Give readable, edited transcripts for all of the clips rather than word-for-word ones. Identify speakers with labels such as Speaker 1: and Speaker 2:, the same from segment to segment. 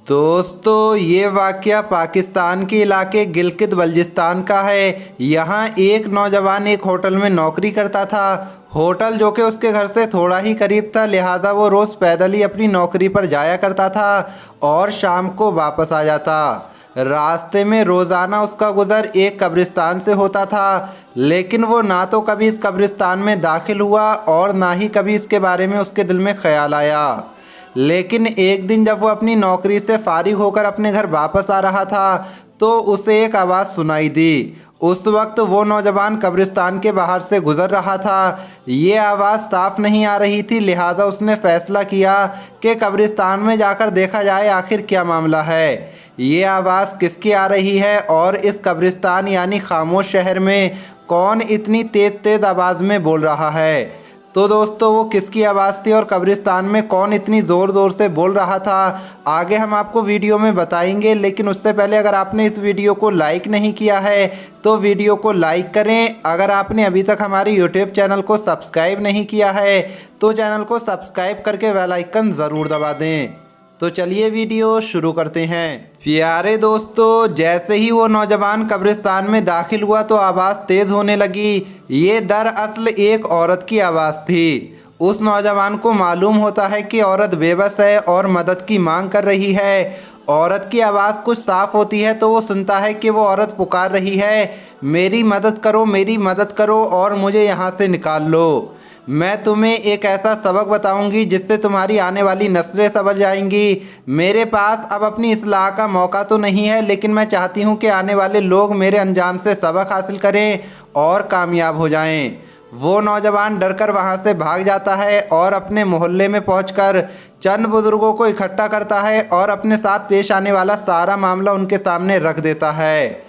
Speaker 1: दोस्तों ये वाकया पाकिस्तान के इलाके गिलगित बल्जिस्तान का है। यहाँ एक नौजवान एक होटल में नौकरी करता था। होटल जो कि उसके घर से थोड़ा ही करीब था, लिहाजा वो रोज़ पैदल ही अपनी नौकरी पर जाया करता था और शाम को वापस आ जाता। रास्ते में रोज़ाना उसका गुज़र एक कब्रिस्तान से होता था, लेकिन वो ना तो कभी इस कब्रिस्तान में दाखिल हुआ और ना ही कभी इसके बारे में उसके दिल में ख्याल आया। लेकिन एक दिन जब वो अपनी नौकरी से फारिग होकर अपने घर वापस आ रहा था तो उसे एक आवाज़ सुनाई दी। उस वक्त वो नौजवान कब्रिस्तान के बाहर से गुज़र रहा था। ये आवाज़ साफ नहीं आ रही थी, लिहाजा उसने फ़ैसला किया कि कब्रिस्तान में जाकर देखा जाए आखिर क्या मामला है, ये आवाज़ किसकी आ रही है और इस कब्रिस्तान यानी खामोश शहर में कौन इतनी तेज़ तेज़ आवाज़ में बोल रहा है। तो दोस्तों वो किसकी आवाज़ थी और कब्रिस्तान में कौन इतनी ज़ोर ज़ोर से बोल रहा था, आगे हम आपको वीडियो में बताएंगे। लेकिन उससे पहले अगर आपने इस वीडियो को लाइक नहीं किया है तो वीडियो को लाइक करें। अगर आपने अभी तक हमारे यूट्यूब चैनल को सब्सक्राइब नहीं किया है तो चैनल को सब्सक्राइब करके बेल आइकन ज़रूर दबा दें। तो चलिए वीडियो शुरू करते हैं। प्यारे दोस्तों, जैसे ही वो नौजवान कब्रिस्तान में दाखिल हुआ तो आवाज़ तेज़ होने लगी। ये दरअसल एक औरत की आवाज़ थी। उस नौजवान को मालूम होता है कि औरत बेबस है और मदद की मांग कर रही है। औरत की आवाज़ कुछ साफ़ होती है तो वो सुनता है कि वो औरत पुकार रही है, मेरी मदद करो, मेरी मदद करो और मुझे यहाँ से निकाल लो। मैं तुम्हें एक ऐसा सबक बताऊंगी जिससे तुम्हारी आने वाली नस्लें समझ जाएंगी। मेरे पास अब अपनी इस्लाह का मौका तो नहीं है, लेकिन मैं चाहती हूं कि आने वाले लोग मेरे अंजाम से सबक हासिल करें और कामयाब हो जाएं। वो नौजवान डरकर वहां से भाग जाता है और अपने मोहल्ले में पहुंचकर चंद बुजुर्गों को इकट्ठा करता है और अपने साथ पेश आने वाला सारा मामला उनके सामने रख देता है।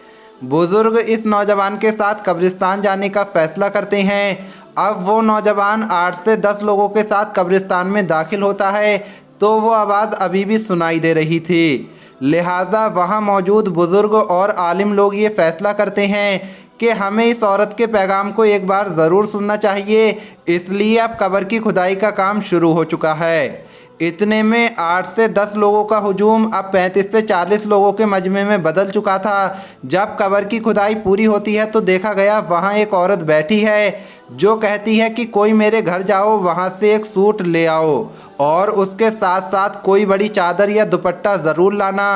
Speaker 1: बुजुर्ग इस नौजवान के साथ कब्रिस्तान जाने का फ़ैसला करते हैं। अब वो नौजवान 8 से 10 लोगों के साथ कब्रिस्तान में दाखिल होता है तो वो आवाज़ अभी भी सुनाई दे रही थी। लिहाजा वहाँ मौजूद बुज़ुर्ग और आलिम लोग ये फ़ैसला करते हैं कि हमें इस औरत के पैगाम को एक बार ज़रूर सुनना चाहिए। इसलिए अब कब्र की खुदाई का काम शुरू हो चुका है। इतने में 8 से 10 लोगों का हुजूम अब 35 से 40 लोगों के मजमे में बदल चुका था। जब कब्र की खुदाई पूरी होती है तो देखा गया वहाँ एक औरत बैठी है जो कहती है कि कोई मेरे घर जाओ, वहाँ से एक सूट ले आओ और उसके साथ साथ कोई बड़ी चादर या दुपट्टा ज़रूर लाना।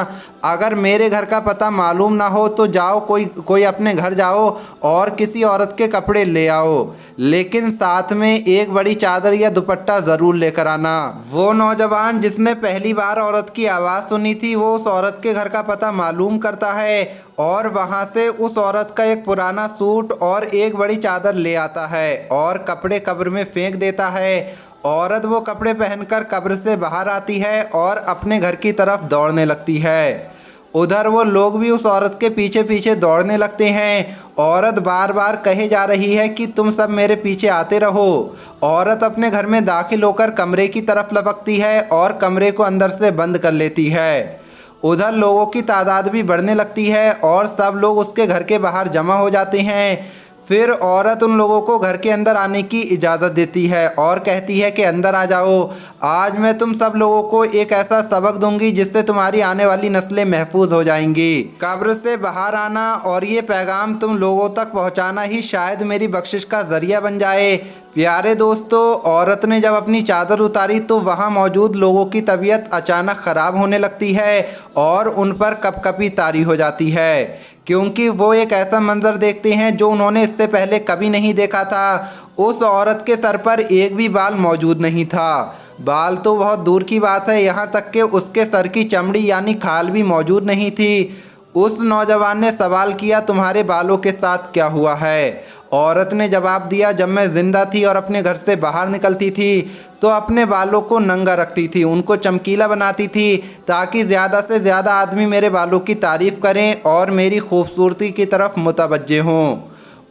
Speaker 1: अगर मेरे घर का पता मालूम ना हो तो जाओ, कोई अपने घर जाओ और किसी औरत के कपड़े ले आओ, लेकिन साथ में एक बड़ी चादर या दुपट्टा ज़रूर लेकर आना। वो नौजवान जिसने पहली बार औरत की आवाज़ सुनी थी वो उस औरत के घर का पता मालूम करता है और वहाँ से उस औरत का एक पुराना सूट और एक बड़ी चादर ले आता है और कपड़े कब्र में फेंक देता है। औरत वो कपड़े पहनकर कब्र से बाहर आती है और अपने घर की तरफ दौड़ने लगती है। उधर वो लोग भी उस औरत के पीछे पीछे दौड़ने लगते हैं। औरत बार बार कहे जा रही है कि तुम सब मेरे पीछे आते रहो। औरत अपने घर में दाखिल होकर कमरे की तरफ लपकती है और कमरे को अंदर से बंद कर लेती है। उधर लोगों की तादाद भी बढ़ने लगती है और सब लोग उसके घर के बाहर जमा हो जाते हैं। फिर औरत उन लोगों को घर के अंदर आने की इजाज़त देती है और कहती है कि अंदर आ जाओ, आज मैं तुम सब लोगों को एक ऐसा सबक दूंगी जिससे तुम्हारी आने वाली नस्लें महफूज हो जाएंगी। कब्र से बाहर आना और ये पैगाम तुम लोगों तक पहुंचाना ही शायद मेरी बख्शिश का ज़रिया बन जाए। प्यारे दोस्तों, औरत ने जब अपनी चादर उतारी तो वहाँ मौजूद लोगों की तबीयत अचानक ख़राब होने लगती है और उन पर कपकपी तारी हो जाती है, क्योंकि वो एक ऐसा मंजर देखते हैं जो उन्होंने इससे पहले कभी नहीं देखा था। उस औरत के सर पर एक भी बाल मौजूद नहीं था। बाल तो बहुत दूर की बात है, यहाँ तक कि उसके सर की चमड़ी यानी खाल भी मौजूद नहीं थी। उस नौजवान ने सवाल किया, तुम्हारे बालों के साथ क्या हुआ है? औरत ने जवाब दिया, जब मैं ज़िंदा थी और अपने घर से बाहर निकलती थी तो अपने बालों को नंगा रखती थी, उनको चमकीला बनाती थी ताकि ज़्यादा से ज़्यादा आदमी मेरे बालों की तारीफ़ करें और मेरी खूबसूरती की तरफ मुतवज्जे हों।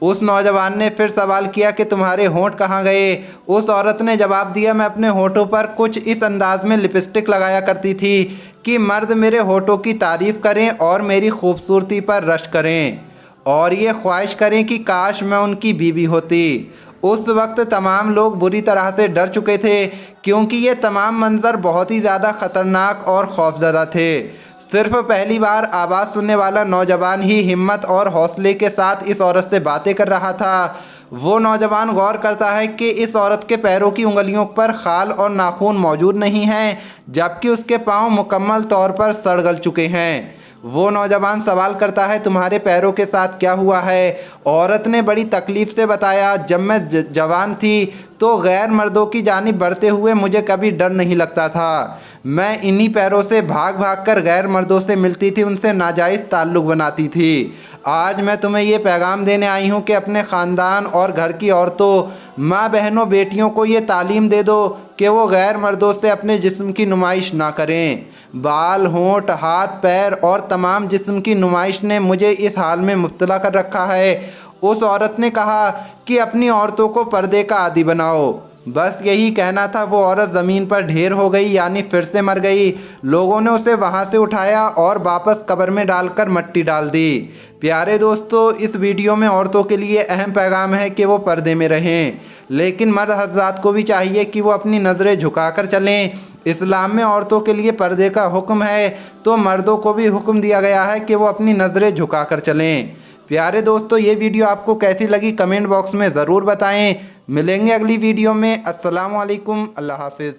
Speaker 1: उस नौजवान ने फिर सवाल किया कि तुम्हारे होंठ कहाँ गए? उस औरत ने जवाब दिया, मैं अपने होठों पर कुछ इस अंदाज में लिपस्टिक लगाया करती थी कि मर्द मेरे होठों की तारीफ़ करें और मेरी खूबसूरती पर रश्क करें और ये ख्वाहिश करें कि काश मैं उनकी बीवी होती। उस वक्त तमाम लोग बुरी तरह से डर चुके थे, क्योंकि ये तमाम मंजर बहुत ही ज़्यादा ख़तरनाक और खौफजदा थे। सिर्फ पहली बार आवाज़ सुनने वाला नौजवान ही हिम्मत और हौसले के साथ इस औरत से बातें कर रहा था। वो नौजवान गौर करता है कि इस औरत के पैरों की उंगलियों पर खाल और नाखून मौजूद नहीं हैं, जबकि उसके पाँव मुकम्मल तौर पर सड़ गल चुके हैं। वो नौजवान सवाल करता है, तुम्हारे पैरों के साथ क्या हुआ है? औरत ने बड़ी तकलीफ़ से बताया, जब मैं जवान थी तो गैर मर्दों की जानिब बढ़ते हुए मुझे कभी डर नहीं लगता था। मैं इन्हीं पैरों से भाग भाग कर गैर मर्दों से मिलती थी, उनसे नाजायज़ ताल्लुक़ बनाती थी। आज मैं तुम्हें ये पैगाम देने आई हूँ कि अपने ख़ानदान और घर की औरतों, माँ बहनों, बेटियों को ये तालीम दे दो कि वो गैर मर्दों से अपने जिस्म की नुमाइश ना करें। बाल, होंठ, हाथ, पैर और तमाम जिस्म की नुमाइश ने मुझे इस हाल में मुब्तला कर रखा है। उस औरत ने कहा कि अपनी औरतों को पर्दे का आदी बनाओ। बस यही कहना था, वो औरत ज़मीन पर ढेर हो गई, यानी फिर से मर गई। लोगों ने उसे वहाँ से उठाया और वापस कब्र में डालकर मिट्टी डाल दी। प्यारे दोस्तों, इस वीडियो में औरतों के लिए अहम पैगाम है कि वो पर्दे में रहें, लेकिन मर्द हज़रात को भी चाहिए कि वो अपनी नज़रें झुकाकर चलें। इस्लाम में औरतों के लिए पर्दे का हुक्म है, तो मर्दों को भी हुक्म दिया गया है कि वो अपनी नज़रें झुकाकर चलें। प्यारे दोस्तों, ये वीडियो आपको कैसी लगी कमेंट बॉक्स में ज़रूर बताएं। मिलेंगे अगली वीडियो में। अस्सलाम वालेकुम, अल्लाह हाफिज़।